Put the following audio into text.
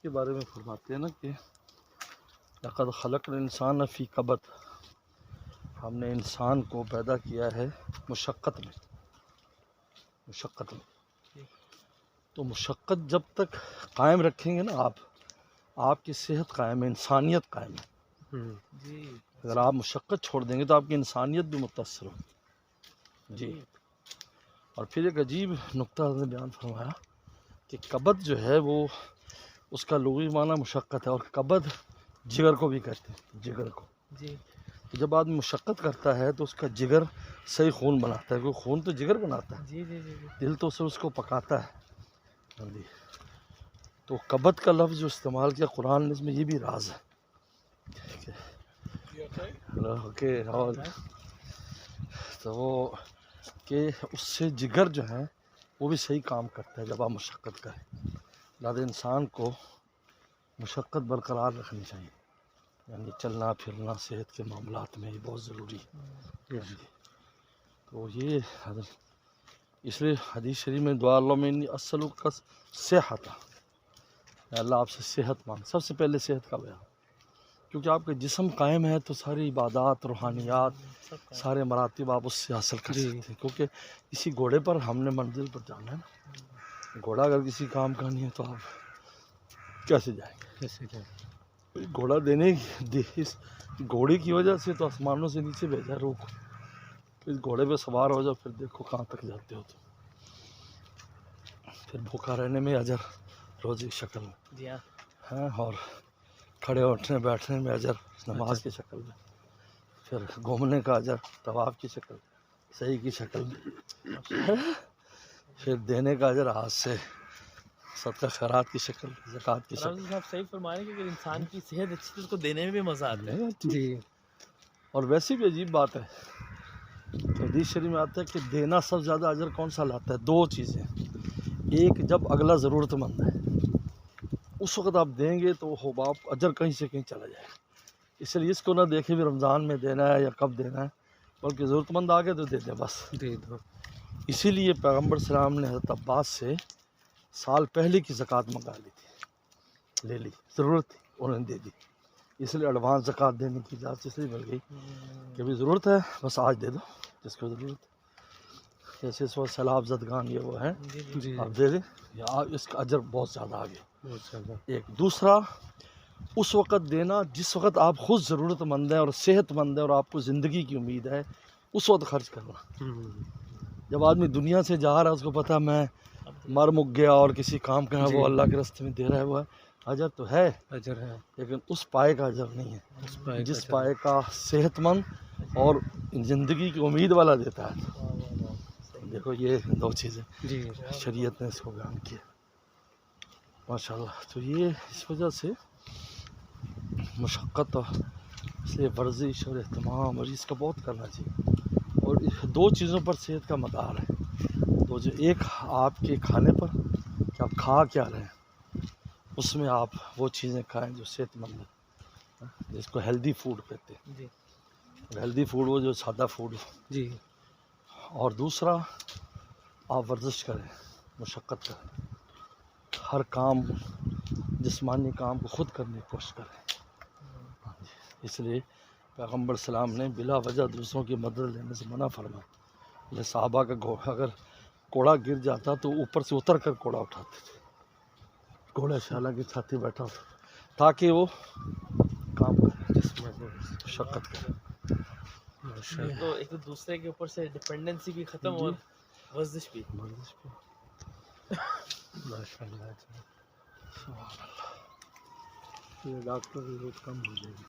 کے بارے میں فرماتے ہیں نا کہ لقد خلقنا الانسان فی کبد، ہم نے انسان کو پیدا کیا ہے مشقت میں۔ تو مشقت جب تک قائم رکھیں گے نا آپ کی صحت قائم ہے، انسانیت قائم ہے۔ اگر آپ مشقت چھوڑ دیں گے تو آپ کی انسانیت بھی متاثر ہو۔ جی، اور پھر ایک عجیب نقطہ نے بیان فرمایا کہ کبد جو ہے وہ اس کا لغوی معنی مشقت ہے، اور کبد جگر کو بھی کہتے ہیں، جگر کو۔ جب آدمی مشقت کرتا ہے تو اس کا جگر صحیح خون بناتا ہے، کیونکہ خون تو جگر بناتا ہے، دل تو اس کو پکاتا ہے۔ تو کبد کا لفظ جو استعمال کیا قرآن نے، اس میں یہ بھی راز ہے تو وہ کہ اس سے جگر جو ہے وہ بھی صحیح کام کرتا ہے جب آپ مشقت کریں۔ لہٰذا انسان کو مشقت برقرار رکھنی چاہیے، یعنی چلنا پھرنا صحت کے معاملات میں یہ بہت ضروری ہے۔ تو یہ اس لیے حدیث شریف میں دعا اللہم انی اسألک صحت، اللہ آپ سے صحت مانگ، سب سے پہلے صحت کا بیان، کیونکہ آپ کا جسم قائم ہے تو ساری عبادات، روحانیات، سارے مراتب آپ اس سے حاصل کر سکتے ہیں، کیونکہ اسی گھوڑے پر ہم نے منزل پر جانا ہے نا۔ گھوڑا اگر کسی کام کا نہیں ہے تو آپ کیسے جائیں گے؟ گھوڑا اس گھوڑے کی وجہ سے تو آسمانوں سے نیچے بھیجا روح کو، اس گھوڑے پہ سوار ہو جاؤ، پھر دیکھو کہاں تک جاتے ہو تو پھر بھوکا رہنے میں اجر روزی کی شکل میں، ہاں، اور کھڑے اٹھنے بیٹھنے میں اجر نماز کی شکل میں، پھر گھومنے کا اجر طواف کی شکل، صحیح کی شکل میں، پھر دینے کا اجر ہاتھ سے صدقہ خیرات کی شکل، زکوٰۃ کی شکل۔ صاحب صحیح فرما رہے ہیں کہ اگر انسان کی صحت اچھی ہے تو اس کو دینے میں بھی مزہ آتا ہے۔ جی، اور ویسی بھی عجیب بات ہے، حدیث شریف میں آتا ہے کہ دینا سب سے زیادہ اجر کون سا لاتا ہے؟ دو چیزیں، ایک جب اگلا ضرورت مند ہے اس وقت آپ دیں گے تو ہو باپ اجر کہیں سے کہیں چلا جائے گا، اس لیے اس کو نہ دیکھیں بھی رمضان میں دینا ہے یا کب دینا ہے، بلکہ ضرورت مند آ گئے تو دے دیں، بس دے دو۔ اسی لیے پیغمبر السلام نے حضرت عباس سے سال پہلے کی زکوٰۃ منگا لی تھی، لے لی، ضرورت تھی انہوں نے دے دی، اس لیے ایڈوانس زکوٰۃ دینے کی اجازت اس لیے مل گئی کہ ابھی ضرورت ہے بس آج دے دو جس کو ضرورت ہے، جیسے اس وقت سیلاب زدگان یہ وہ ہیں، آپ دے دیں، یا اس کا اجر بہت زیادہ آگے۔ ایک دوسرا، اس وقت دینا جس وقت آپ خود ضرورت مند ہیں اور صحت مند ہیں اور آپ کو زندگی کی امید ہے، اس وقت خرچ کرنا۔ جب آدمی دنیا سے جا رہا ہے، اس کو پتہ میں مر مک گیا اور کسی کام کا ہے وہ اللہ کے راستے میں دے رہا ہے، وہ ہے اجر تو ہے، اجر ہے، لیکن اس پائے کا اجر نہیں ہے جس پائے کا صحت مند اور زندگی کی امید والا دیتا ہے۔ دیکھو یہ دو چیزیں شریعت نے اس کو بیان کیا، ماشاءاللہ۔ تو یہ اس وجہ سے مشقت، اس لیے ورزش اور اہتمام اور اس کا بہت کرنا چاہیے، اور دو چیزوں پر صحت کا مدار ہے، تو جو ایک آپ کے کھانے پر کہ آپ کھا کیا رہے ہیں، اس میں آپ وہ چیزیں کھائیں جو صحت مند ہیں، جس کو ہیلدی فوڈ کہتے ہیں، ہیلدی فوڈ وہ جو سادہ فوڈ جی۔ اور دوسرا، آپ ورزش کریں، مشقت کریں، ہر کام جسمانی کام کو خود کرنے کی کوشش کریں، اس لیے پیغمبر السلام نے بلا وجہ دوسروں کی مدد لینے سے منع فرمایا۔ یہ صحابہ کا اگر کوڑا گر جاتا تو اوپر سے اتر کر کوڑا اٹھاتے تھے، گھوڑا شالہ کی چھاتی بیٹھا ہوتا تاکہ وہ کام کرے، جس میں مشقت کرے۔ تو ایک دوسرے کے اوپر سے ڈپینڈنسی بھی ختم اور ورزش بھی، ماشاء اللہ، ڈاکٹر کی ضرورت کم ہو جائے گی۔